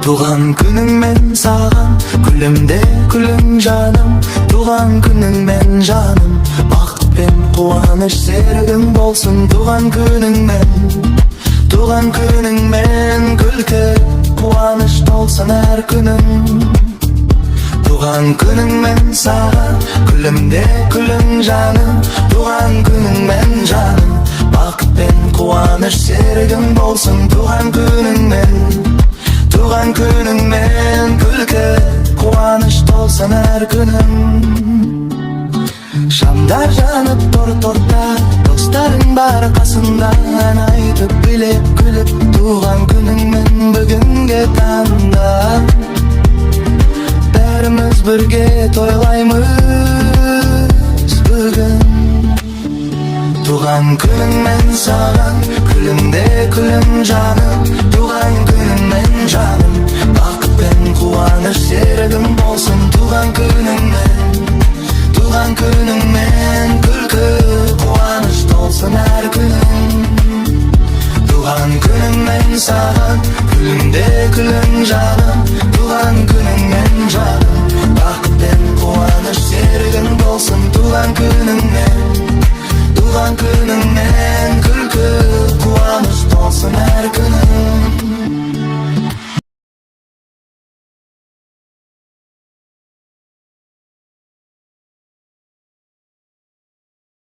Туған күніңмен саған күлімде күлің жаным, туған күніңмен жаным, бақыт пен қуаныш серігің болсын. Туған күніңмен күлкі қуаныш толсын әр күнің. Туған күніңмен саған күлімде күлің жаным, туған күніңмен жаным, бақыт пен қуаныш серігің болсын. Туған күніңмен күлкі қуаныш толсын әр күнің. Шамдар жанып торта, достарың бар қасында, ән айтып билеп күліп, туған күніңмен бүгінге таңда. Бәріміз бірге тойлаймыз бүгін. Туған күніңмен саған күлімде күлім жаным, туған күніңмен жаным, бақыт пен қуаныш серігім болсын. Туған күніңмен күлкі қуаныш толсын әр күнің. Туған күніңмен саған күлімде күлің жаным, туған күніңмен жаным, бақыт пен қуаныш серігің болсын. Туған күніңмен күлкі қуаныш толсын әр күнің.